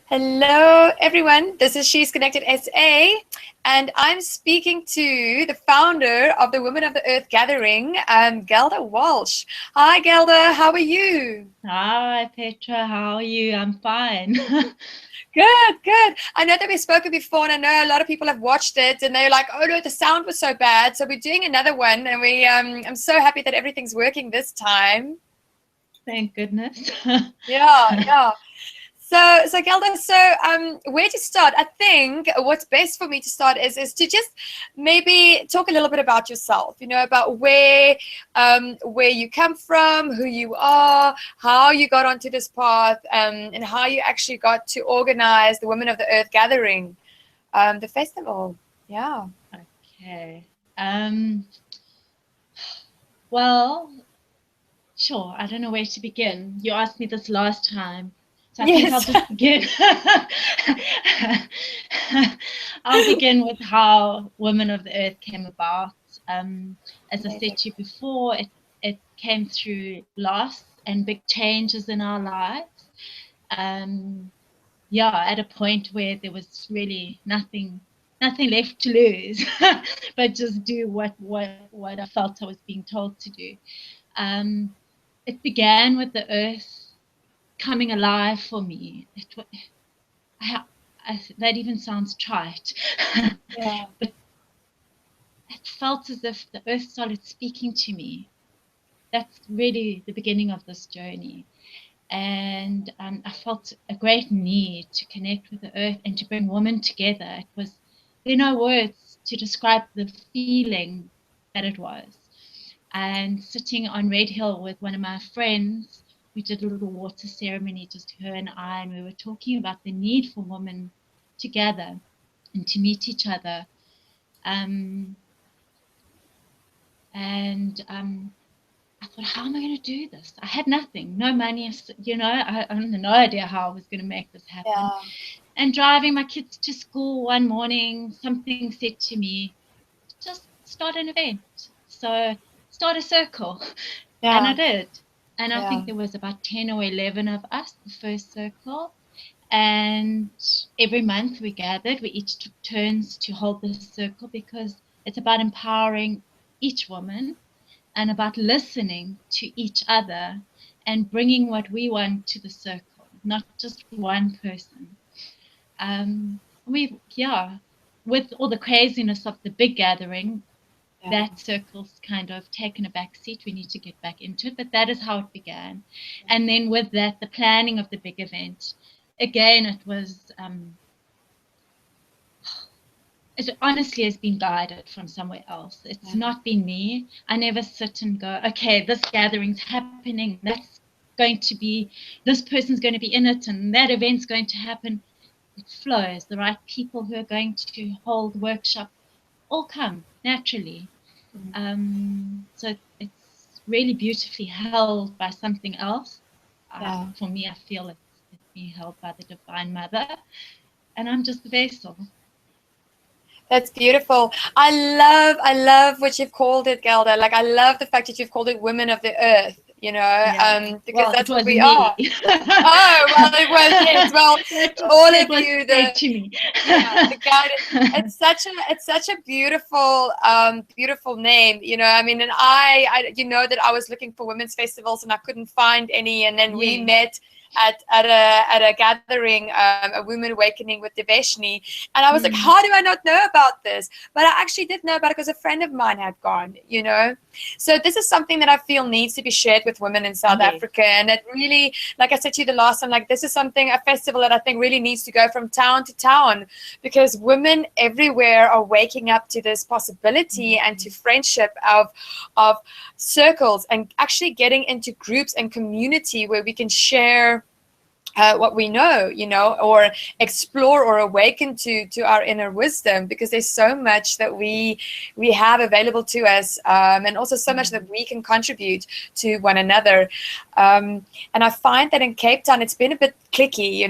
Hello, everyone. This is She's Connected SA, and I'm speaking to the founder of the Women of the Earth Gathering, Gelda Walsh. Hi, Gelda. How are you? Hi, Petra. How are you? I'm fine. Good, good. I know that we've spoken before, and I know a lot of people have watched it, and they're like, "Oh no, the sound was so bad." So we're doing another one, and I'm so happy that everything's working this time. Thank goodness. Yeah, yeah. So Gelda, where to start? I think what's best for me to start is to just maybe talk a little bit about yourself. About where you come from, who you are, how you got onto this path, and how you actually got to organize the Women of the Earth Gathering, the festival. Yeah. Okay. Well, sure. I don't know where to begin. You asked me this last time, so I think I'll Yes. just begin. I'll begin with how Women of the Earth came about. As I said Amazing. to you before, it came through loss and big changes in our lives. Yeah, at a point where there was really nothing left to lose, but just do what I felt I was being told to do. Um, it began with the earth coming alive for me. That even sounds trite, Yeah. but it felt as if the earth started speaking to me. That's really the beginning of this journey. And I felt a great need to connect with the earth and to bring women together. There are no words to describe the feeling that it was. And sitting on Red Hill with one of my friends, we did a little water ceremony, just her and I, and we were talking about the need for women to gather and to meet each other. Um, and I thought, how am I going to do this? I had nothing, no money, I had no idea how I was going to make this happen. Yeah. And driving my kids to school one morning, something said to me, just start an event. So start a circle. And I Yeah. did. And I Yeah. think there was about 10 or 11 of us, the first circle. And every month we gathered, we each took turns to hold this circle because it's about empowering each woman and about listening to each other and bringing what we want to the circle, not just one person. Yeah, with all the craziness of the big gathering, Yeah. that circle's kind of taken a back seat. We need to get back into it, but that is how it began. And then with that, the planning of the big event, again, it honestly has been guided from somewhere else. It's Yeah. not been me. I never sit and go, okay, this gathering's happening. That's going to be, this person's going to be in it, and that event's going to happen. It flows. The right people who are going to hold workshop all come naturally. So it's really beautifully held by something else. Yeah. For me, I feel it's being held by the Divine Mother, and I'm just the vessel. That's beautiful. I love what you've called it, Gelda. Like, I love the fact that you've called it Women of the Earth, Yeah. because Well, it that's what was we me. are. Oh, well, it was, yes. Well, all It of was you, said to me. yeah, the guidance. It's such a beautiful, beautiful name. I mean, and that I was looking for women's festivals and I couldn't find any, and then we Yes. met at a gathering, a Women Awakening with Deveshni, and I was like, Mm. how do I not know about this? But I actually did know about it because a friend of mine had gone. So this is something that I feel needs to be shared with women in South Yes. Africa, and it really, like I said to you the last time, like, this is a festival that I think really needs to go from town to town, because women everywhere are waking up to this possibility and to friendship of circles, and actually getting into groups and community where we can share what we know, or explore or awaken to our inner wisdom, because there's so much that we have available to us, and also so much that we can contribute to one another. And I find that in Cape Town, it's been a bit clicky,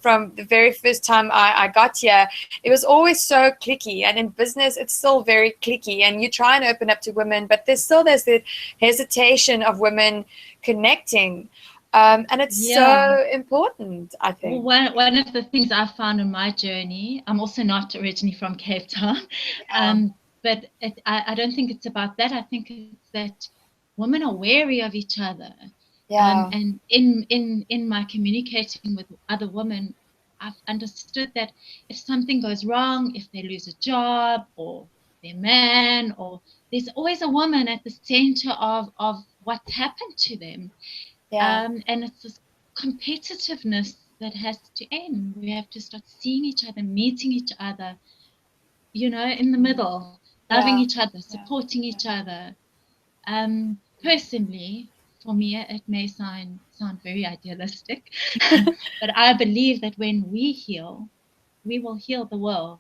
from the very first time I got here. It was always so clicky, and in business, it's still very clicky, and you try and open up to women, but there's the hesitation of women connecting. And it's Yeah. so important, I Well, think. one of the things I found on my journey, I'm also not originally from Cape Town, Yeah. but I don't think it's about that. I think it's that women are wary of each other. Yeah. And in my communicating with other women, I've understood that if something goes wrong, if they lose a job or their man, or there's always a woman at the center of what's happened to them. Yeah. And it's this competitiveness that has to end. We have to start seeing each other, meeting each other, in the middle, loving Yeah. each other, Yeah. supporting each other. Personally, for me, it may sound very idealistic, but I believe that when we heal, we will heal the world.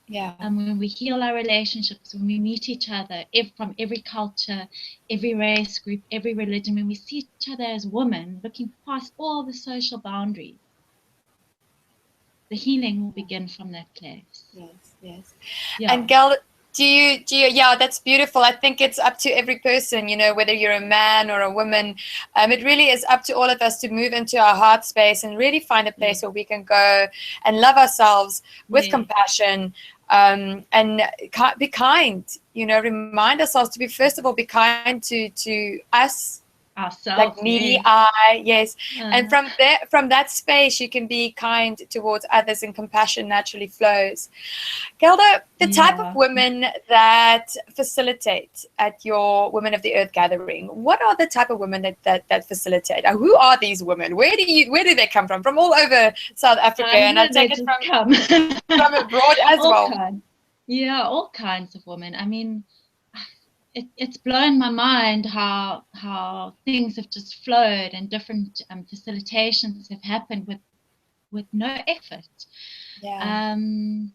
Yeah. And when we heal our relationships, when we meet each other from every culture, every race group, every religion, when we see each other as women, looking past all the social boundaries, the healing will begin from that place. Yes. Yes. Yeah. And Gel, do you, yeah, that's beautiful. I think it's up to every person, whether you're a man or a woman. It really is up to all of us to move into our heart space and really find a place where we can go and love ourselves with Yeah. compassion, and be kind, remind ourselves to be, first of all, be kind to us, like Ourselves, me, yes. yes. And Uh, from that space, you can be kind towards others, and compassion naturally flows. Gelda, the type of yeah. women that facilitate at your Women of the Earth gathering, what are the type of women that facilitate? Who are these women? Where do they come from? From all over South Africa, and I They take it just come. from abroad as All well. kinds. Yeah, all kinds of women. I mean, it's blown my mind how things have just flowed and different facilitations have happened with no effort. Yeah, Um,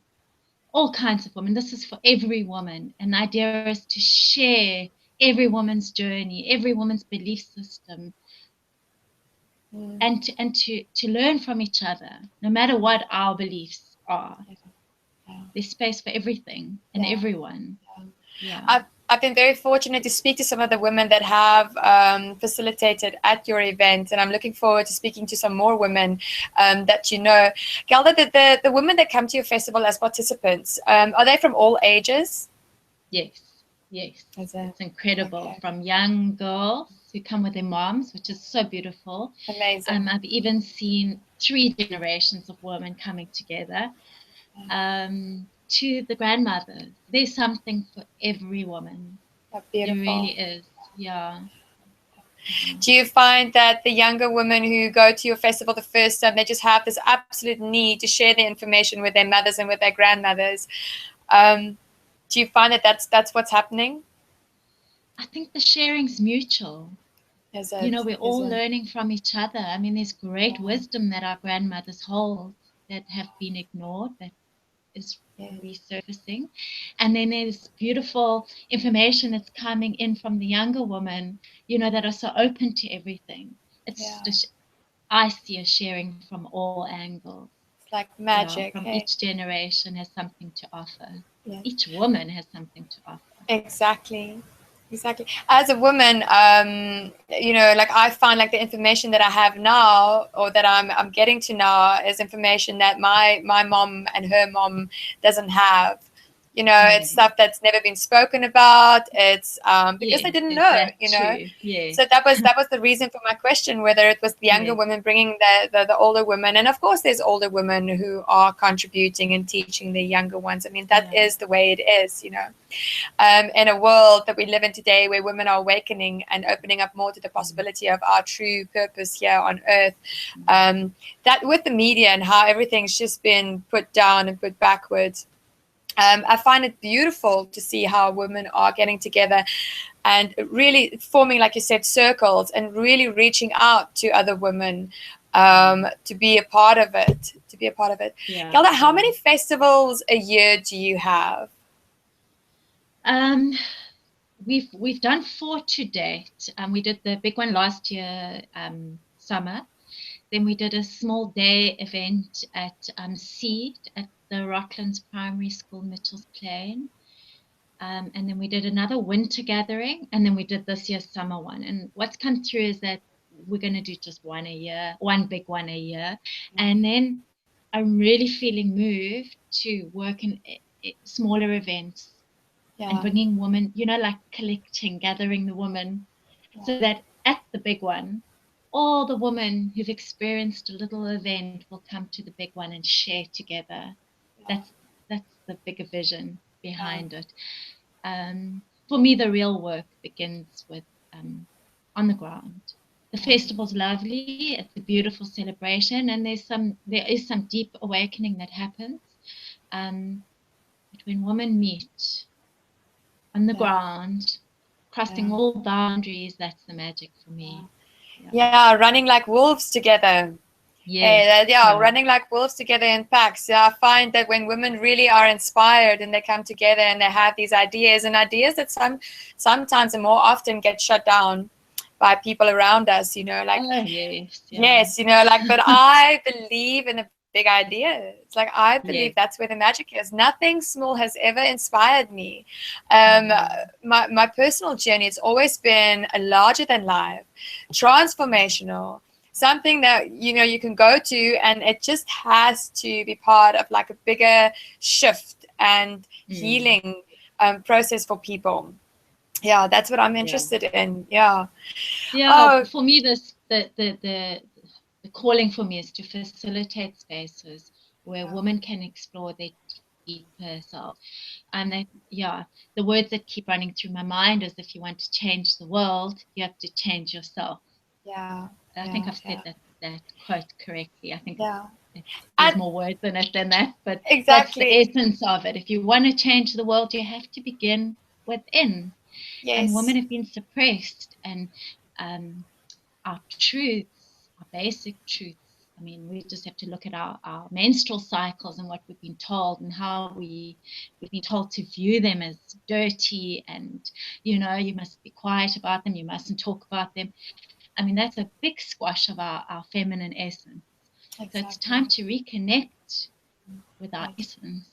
all kinds of women. This is for every woman. And the idea is to share every woman's journey, every woman's belief system, mm, and to learn from each other, no matter what our beliefs are. yeah, There's space for everything and yeah. everyone. Yeah. I've been very fortunate to speak to some of the women that have facilitated at your event, and I'm looking forward to speaking to some more women that you know. Gelda, the women that come to your festival as participants, are they from all ages? Yes. Yes. Is it? It's incredible. Okay. From young girls who come with their moms, which is so beautiful. Amazing. I've even seen 3 generations of women coming together. To the grandmothers. There's something for every woman. That's There really beautiful. is. Yeah. Do you find that the younger women who go to your festival the first time, they just have this absolute need to share the information with their mothers and with their grandmothers? Do you find that that's what's happening? I think the sharing's mutual. Is it? We're Is all it? learning from each other. I mean, there's great wisdom that our grandmothers hold that have been ignored, that is Yeah. resurfacing. And then there's beautiful information that's coming in from the younger women, that are so open to everything. It's Yeah. just, I see a sharing from all angles. It's like Yeah, magic. from Hey? each generation has something to offer. Yeah. Each woman has something to offer. Exactly. Exactly. As a woman, like I find like the information that I have now, or that I'm getting to now, is information that my mom and her mom doesn't have. It's stuff that's never been spoken about. It's because they Yes, didn't there's know. that too. Yes, So that was the reason for my question, whether it was the younger yes, women bringing the older women, and of course there's older women who are contributing and teaching the younger ones. I mean, that yeah, is the way it is. In a world that we live in today, where women are awakening and opening up more to the possibility of our true purpose here on earth, that with the media and how everything's just been put down and put backwards, I find it beautiful to see how women are getting together and really forming, like you said, circles, and really reaching out to other women, to be a part of it. yeah. Gelda, how many festivals a year do you have? Um, we've done 4 to date. We did the big one last year, summer. Then we did a small day event at Seed at the Rocklands Primary School, Mitchell's Plain. And then we did another winter gathering, and then we did this year's summer one. And what's come through is that we're going to do just one a year, one big one a year. And then I'm really feeling moved to work in smaller events and bringing women, like collecting, gathering the women, so that at the big one, all the women who've experienced a little event will come to the big one and share together. That's the bigger vision behind it. For me, the real work begins with on the ground. The festival's lovely. It's a beautiful celebration, and there is some deep awakening that happens. But when women meet on the ground, crossing all boundaries, that's the magic for me. Yeah, running like wolves together. Running like wolves together in packs. Yeah, I find that when women really are inspired and they come together and they have these ideas that sometimes and more often get shut down by people around us, yes, but I believe in the big ideas. Like, I believe that's where the magic is. Nothing small has ever inspired me. My personal journey, it's always been a larger than life, transformational, something that you can go to, and it just has to be part of like a bigger shift and healing process for people. Yeah, that's what I'm interested in. For me, the calling for me is to facilitate spaces where women can explore their deeper self. And the words that keep running through my mind is, if you want to change the world, you have to change yourself. I think I've said that quote correctly. I think there's more words in it than that, but that's the essence of it. If you want to change the world, you have to begin within. And women have been suppressed, and our truths, our basic truths. I mean, we just have to look at our menstrual cycles and what we've been told, and how we've been told to view them as dirty, and you must be quiet about them, you mustn't talk about them. I mean, that's a big squash of our feminine essence. So it's time to reconnect with our essence.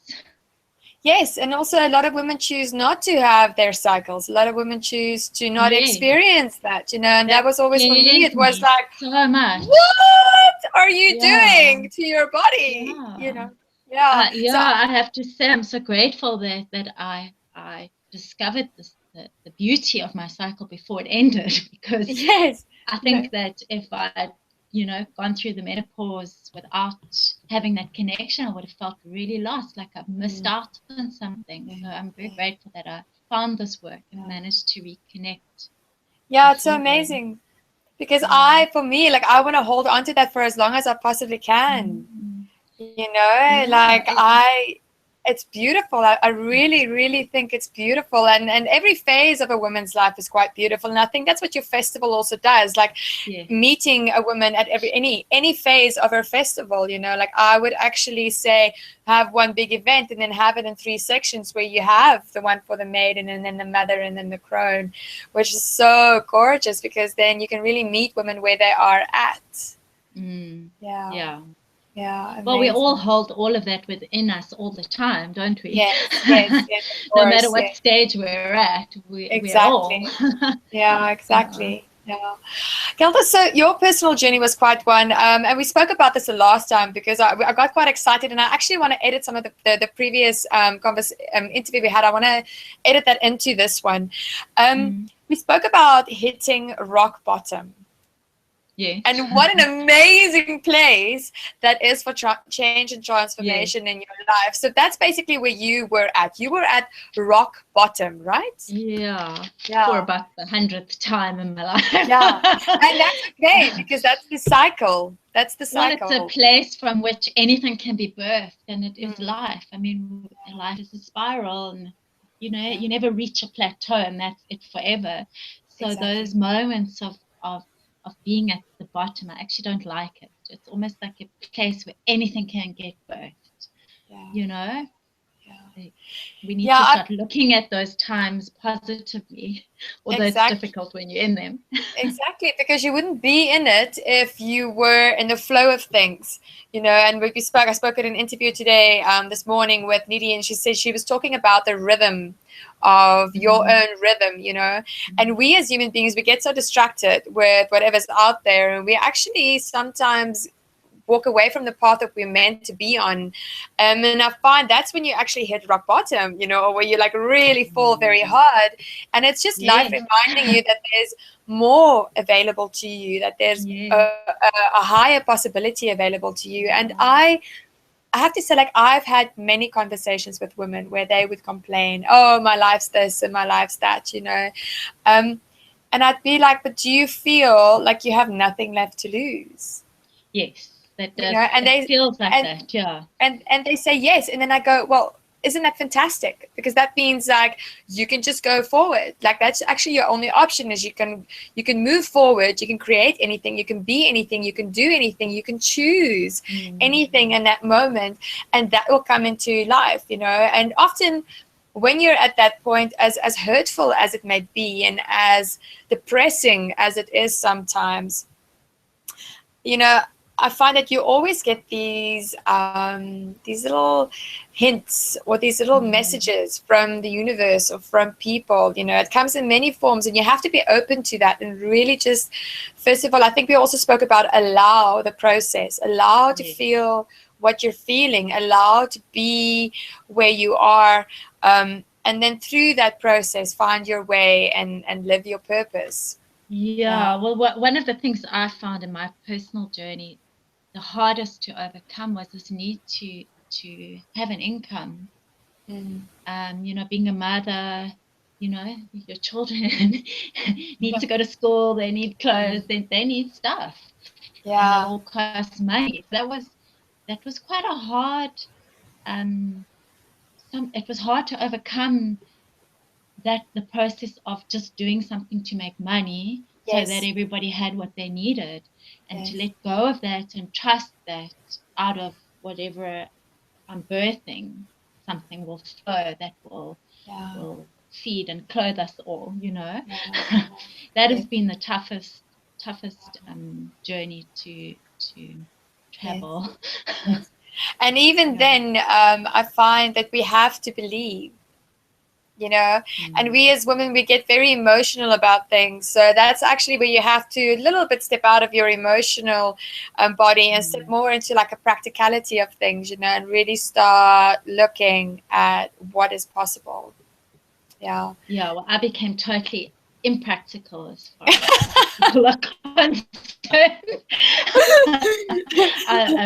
Yes, and also a lot of women choose not to have their cycles. A lot of women choose to not experience that, and that was always for me. It was like, so much. What are you doing to your body? I have to say, I'm so grateful that I discovered the beauty of my cycle before it ended, because I think that if I'd gone through the menopause without having that connection, I would have felt really lost, like I've missed out on something. So I'm very grateful that I found this work and managed to reconnect. Yeah, it's so amazing, because I want to hold on to that for as long as I possibly can. It's beautiful. I really, really think it's beautiful. And every phase of a woman's life is quite beautiful. And I think that's what your festival also does. Like meeting a woman at any phase of her festival, like I would actually say have one big event and then have it in 3 sections, where you have the one for the maiden and then the mother and then the crone, which is so gorgeous, because then you can really meet women where they are at. Yeah. Well, we all hold all of that within us all the time, don't we? Yes. No matter what stage we're at, we're all. Yeah, exactly. Yeah. Gelda, so your personal journey was quite one, and we spoke about this the last time, because I got quite excited, and I actually want to edit some of the previous interview we had. I want to edit that into this one. We spoke about hitting rock bottom. Yes. And what an amazing place that is for change and transformation in your life. So that's basically where you were at. You were at rock bottom, right? Yeah. For about the 100th time in my life. And that's okay, because that's the cycle. That's the cycle. Well, it's a place from which anything can be birthed, and it is life. I mean, life is a spiral, and you never reach a plateau, and that's it forever. So those moments of being at the bottom, I actually don't like it. It's almost like a place where anything can get birthed. We need Yeah, to start looking at those times positively, although it's difficult when you're in them. Exactly, because you wouldn't be in it if you were in the flow of things, And I spoke at an interview today, this morning with Nidhi, and she said she was talking about the rhythm of your own rhythm, And we as human beings, we get so distracted with whatever's out there, and we actually sometimes walk away from the path that we're meant to be on. And I find that's when you actually hit rock bottom, or where you like really fall very hard. And it's just life reminding you that there's more available to you, that there's a higher possibility available to you. And I have to say, like, I've had many conversations with women where they would complain, oh, my life's this and my life's that, And I'd be like, but do you feel like you have nothing left to lose? Yes. That does, and it feels like that, yeah. And they say yes, and then I go, well, isn't that fantastic? Because that means like you can just go forward. Like that's actually your only option is you can move forward, you can create anything, you can be anything, you can do anything, you can choose anything in that moment, and that will come into life, And often when you're at that point, as hurtful as it may be and as depressing as it is sometimes, I find that you always get these little hints or these little messages from the universe or from people. It comes in many forms, and you have to be open to that and really just, first of all, I think we also spoke about allow the process, allow to feel what you're feeling, allow to be where you are, and then through that process, find your way and live your purpose. Yeah, well, one of the things I found in my personal journey, the hardest to overcome was this need to have an income. Being a mother, your children need to go to school, they need clothes, they need stuff. Yeah. And it all costs money. That was quite a hard, it was hard to overcome the process of just doing something to make money so that everybody had what they needed, and to let go of that and trust that out of whatever I'm birthing, something will flow that will feed and clothe us all, That has been the toughest journey to travel. And even then, I find that we have to believe, and we as women, we get very emotional about things. So that's actually where you have to a little bit step out of your emotional body and step more into like a practicality of things, and really start looking at what is possible. Yeah. Yeah, well, I became totally impractical as far as people are concerned.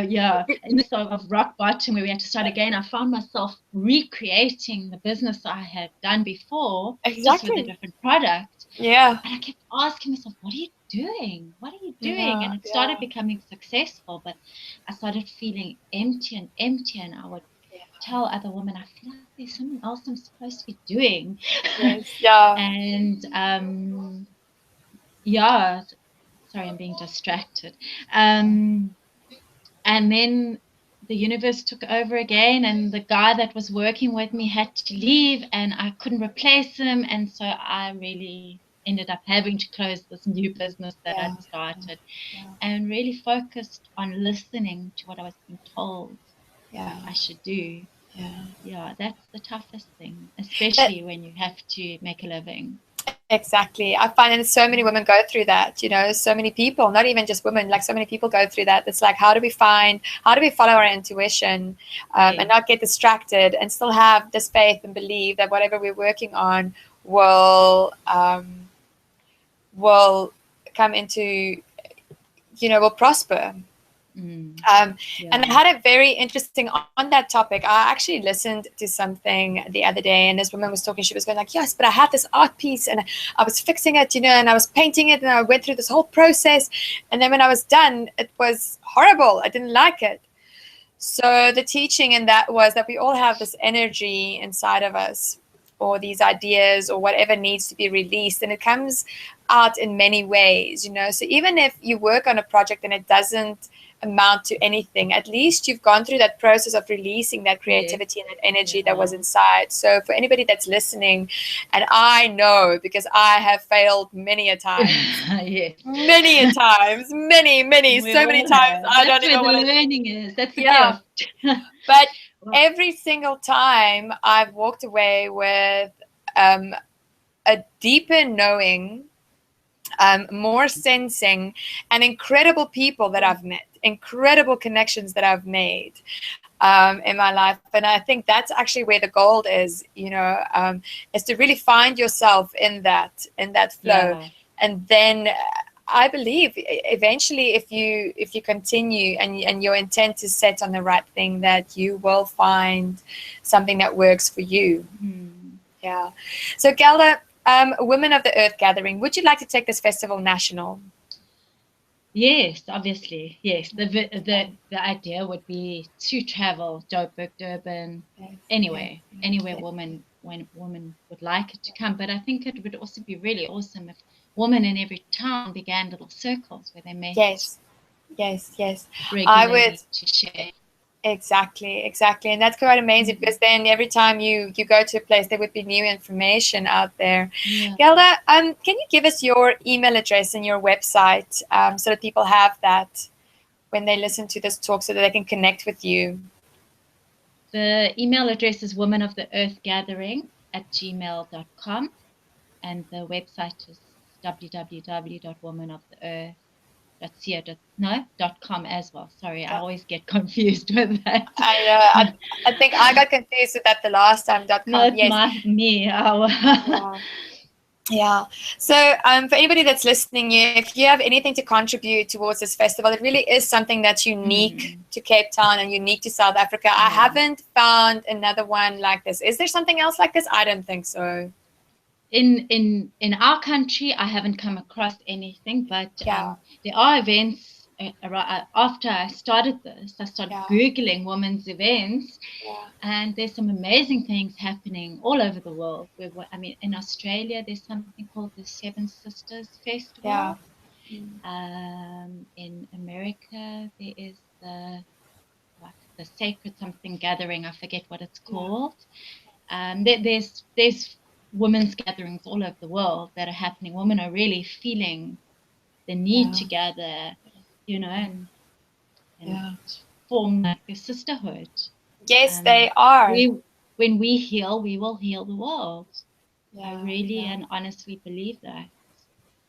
Yeah, in this sort of rock bottom where we had to start again, I found myself recreating the business I had done before, just with a different product. Yeah. And I kept asking myself, what are you doing? What are you doing? And it started becoming successful, but I started feeling empty, and I would tell other women, I feel like there's something else I'm supposed to be doing. Yes, yeah. And yeah, sorry, I'm being distracted. And then the universe took over again, and the guy that was working with me had to leave, and I couldn't replace him, and so I really ended up having to close this new business that I'd started, and really focused on listening to what I was being told I should do. Yeah, that's the toughest thing, especially when you have to make a living. Exactly. I find that so many women go through that, so many people, not even just women, like so many people go through that. It's like, how do we follow our intuition and not get distracted and still have this faith and believe that whatever we're working on will come into, will prosper. And I had a very interesting on that topic. I actually listened to something the other day, and this woman was talking. She was going like, yes, but I had this art piece and I was fixing it, and I was painting it, and I went through this whole process. And then when I was done, it was horrible. I didn't like it. So the teaching in that was that we all have this energy inside of us, or these ideas, or whatever needs to be released, and it comes out in many ways, So even if you work on a project and it doesn't amount to anything. At least you've gone through that process of releasing that creativity and that energy that was inside. So for anybody that's listening, and I know because I have failed many a time. Yes. Many a times, many, so many times. I don't even want to. That's where the learning is. That's the gift. But every single time I've walked away with a deeper knowing, more sensing, and incredible people that I've met, incredible connections that I've made in my life. And I think that's actually where the gold is, is to really find yourself in that flow. And then I believe eventually if you continue and your intent is set on the right thing, that you will find something that works for you. Yeah. So Gelda, Women of the Earth Gathering, would you like to take this festival national? Yes, obviously. Yes. The idea would be to travel Joburg, Durban, anywhere women would like it to come. But I think it would also be really awesome if women in every town began little circles where they met. Yes. Regularly I would to share. Exactly. And that's quite amazing because then every time you go to a place, there would be new information out there. Gelda, can you give us your email address and your website so that people have that when they listen to this talk so that they can connect with you? The email address is womenoftheearthgathering@gmail.com, and the website is www.womenoftheearth.com as well. Sorry, I always get confused with that. I think I got confused with that the last time. .com. No, it's me. Yeah. So for anybody that's listening, if you have anything to contribute towards this festival, it really is something that's unique to Cape Town and unique to South Africa. I haven't found another one like this. Is there something else like this? I don't think so. In our country, I haven't come across anything, but there are events. After I started this, I started Googling women's events, and there's some amazing things happening all over the world. In Australia, there's something called the Seven Sisters Festival. In America, there is the Sacred Something Gathering. I forget what it's called. There's women's gatherings all over the world that are happening. Women are really feeling the need to gather, and form like a sisterhood. Yes, they are. When we heal, we will heal the world. I really and honestly believe that.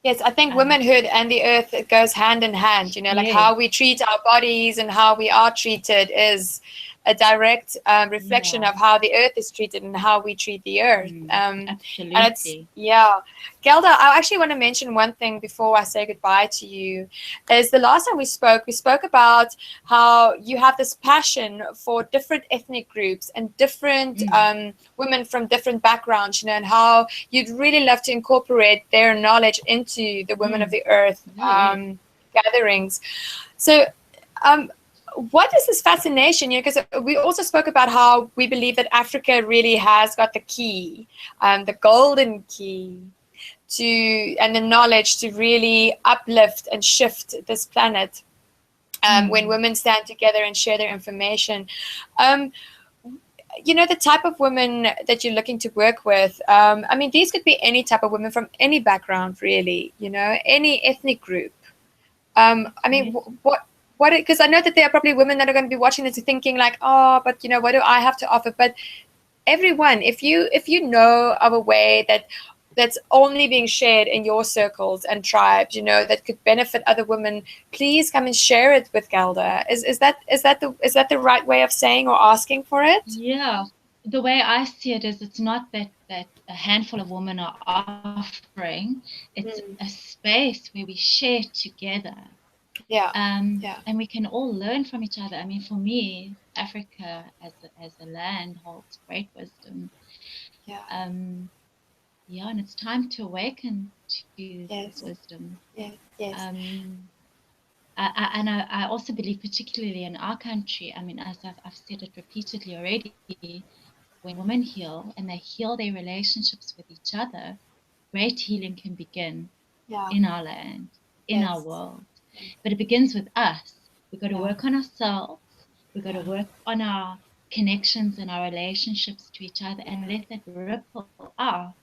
Yes, I think womanhood and the earth, it goes hand in hand, like how we treat our bodies and how we are treated is a direct reflection of how the earth is treated and how we treat the earth. Absolutely. And it's, Gelda, I actually want to mention one thing before I say goodbye to you. Is the last time we spoke about how you have this passion for different ethnic groups and different women from different backgrounds, and how you'd really love to incorporate their knowledge into the Women of the Earth gatherings. So, what is this fascination? Because we also spoke about how we believe that Africa really has got the key, the golden key and the knowledge to really uplift and shift this planet when women stand together and share their information. The type of women that you're looking to work with, these could be any type of women from any background, really, any ethnic group. What? Because I know that there are probably women that are going to be watching this and thinking like, oh, but what do I have to offer? But everyone, if you know of a way that's only being shared in your circles and tribes, that could benefit other women, please come and share it with Gelda. Is that the right way of saying or asking for it? Yeah, the way I see it is, it's not that a handful of women are offering. It's a space where we share together. And we can all learn from each other. For me, Africa as a land holds great wisdom. And it's time to awaken to this wisdom. I also believe, particularly in our country, as I've said it repeatedly already, when women heal and they heal their relationships with each other, great healing can begin in our land, in our world. But it begins with us. We've got to work on ourselves. We've got to work on our connections and our relationships to each other, and let that ripple out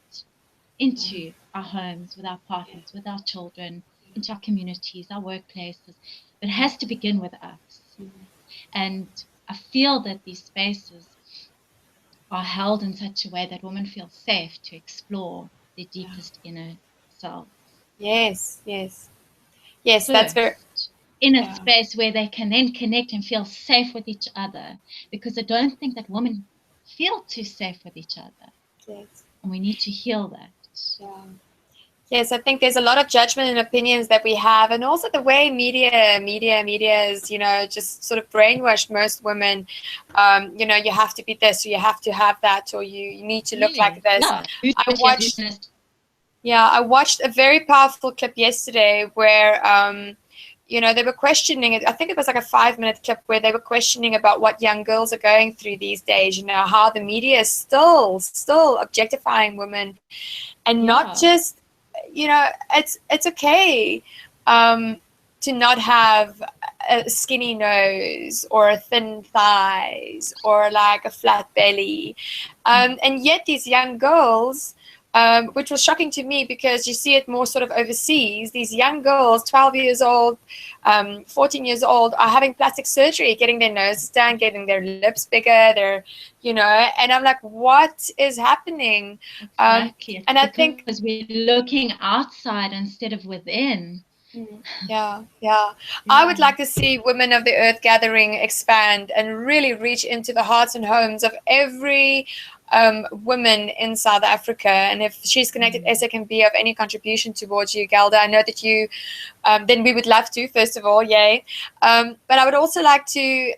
into our homes, with our partners, with our children, into our communities, our workplaces. But it has to begin with us. And I feel that these spaces are held in such a way that women feel safe to explore their deepest inner selves. Yes, that's very... in a space where they can then connect and feel safe with each other, because I don't think that women feel too safe with each other. Yes. And we need to heal that. Yeah. Yes, I think there's a lot of judgment and opinions that we have, and also the way media is, just sort of brainwashed most women. You have to be this, or you have to have that, or you need to look like this. I watched a very powerful clip yesterday where, they were questioning it. I think it was like a 5-minute clip where they were questioning about what young girls are going through these days, how the media is still objectifying women, and not just, it's okay to not have a skinny nose or a thin thighs or like a flat belly. And yet these young girls, which was shocking to me because you see it more sort of overseas, these young girls, 12 years old, 14 years old, are having plastic surgery, getting their noses done, getting their lips bigger, and I'm like, what is happening? Exactly. And I think because we're looking outside instead of within. Yeah. I would like to see Women of the Earth Gathering expand and really reach into the hearts and homes of every woman in South Africa. And if She's Connected SA can be of any contribution towards you, Gelda, I know that you, then we would love to, first of all, yay. But I would also like to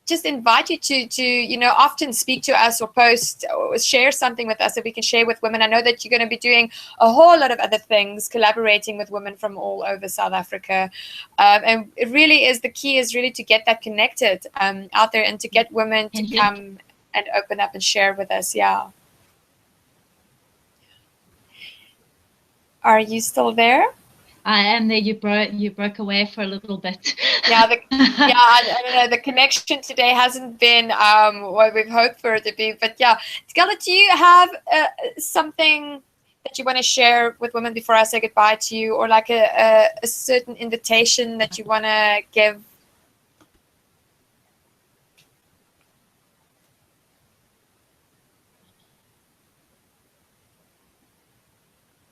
just invite you to often speak to us or post or share something with us that we can share with women. I know that you're going to be doing a whole lot of other things, collaborating with women from all over South Africa, and it really is, the key is really to get that connected out there and to get women to come and open up and share with us. Are you still there? I am there. You broke away for a little bit. I don't know. The connection today hasn't been what we've hoped for it to be. But Gelda, do you have something that you want to share with women before I say goodbye to you, or like a certain invitation that you want to give?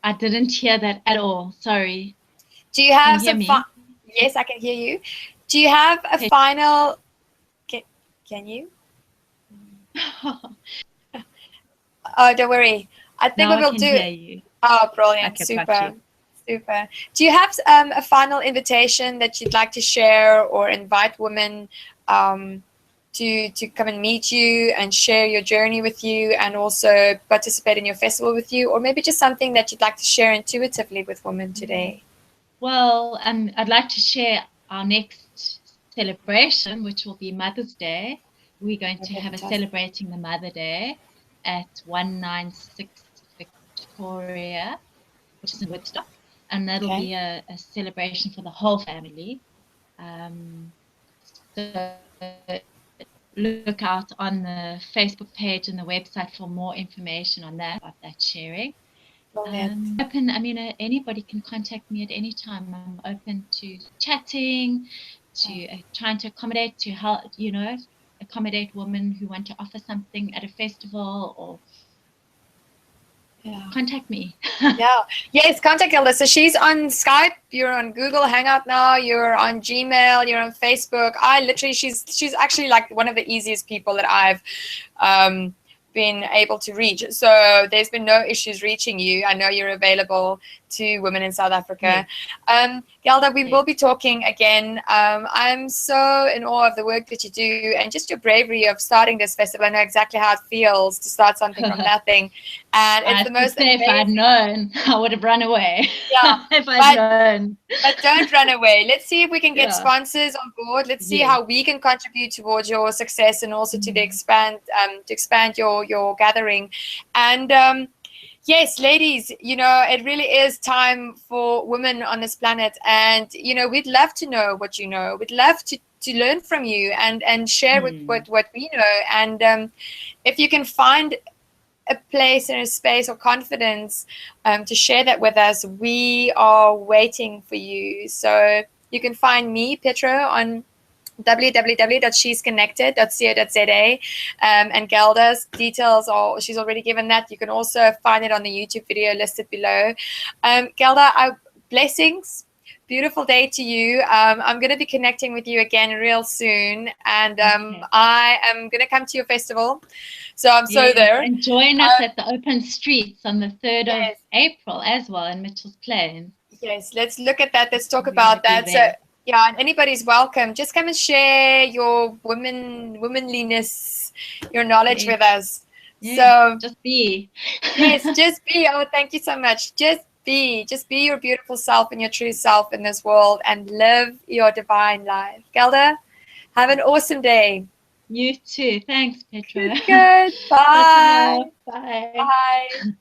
I didn't hear that at all. Sorry. Do you have some? Yes, I can hear you. Do you have a final? Can you? Oh, don't worry. I think we will do. Hear you. Oh, brilliant! Okay, super. Do you have a final invitation that you'd like to share or invite women to come and meet you and share your journey with you, and also participate in your festival with you, or maybe just something that you'd like to share intuitively with women today? Well, I'd like to share our next celebration, which will be Mother's Day. We're going to have a Celebrating the Mother Day at 196 Victoria, which is in Woodstock, and that'll be a celebration for the whole family. So look out on the Facebook page and the website for more information on that, about that sharing. Open. Anybody can contact me at any time. I'm open to chatting, to trying to accommodate, to help, accommodate women who want to offer something at a festival, or contact me. Yes, contact Gelda. So she's on Skype, you're on Google Hangout now, you're on Gmail, you're on Facebook. She's actually like one of the easiest people that I've been able to reach. So there's been no issues reaching you. I know you're available to women in South Africa. Gelda, we will be talking again. I'm so in awe of the work that you do and just your bravery of starting this festival. I know exactly how it feels to start something from nothing. And it's the most amazing. If I'd known, I would have run away. If I'd known. But don't run away. Let's see if we can get sponsors on board. Let's see how we can contribute towards your success, and also to expand your gathering. And Yes, ladies, it really is time for women on this planet. And, we'd love to know what you know. We'd love to learn from you and share what we know. And if you can find a place and a space or confidence to share that with us, we are waiting for you. So you can find me, Petra, on www.shesconnected.co.za, and Gelda's details are, she's already given that. You can also find it on the YouTube video listed below. Gelda, blessings. Beautiful day to you. I'm going to be connecting with you again real soon, and Okay. I am going to come to your festival, so I'm so there. And join us at the Open Streets on the 3rd of Yes. April as well in Mitchell's Plains. Yes, let's look at that. Let's talk We're about gonna be that. So there. yeah, and anybody's welcome. Just come and share your womanliness, your knowledge Yes. with us. Yes, So just be. yes, just be. Oh, thank you so much. Just be your beautiful self and your true self in this world, and live your divine life. Gelda, have an awesome day. You too. Thanks, Petra. Good. Bye. Bye. Bye.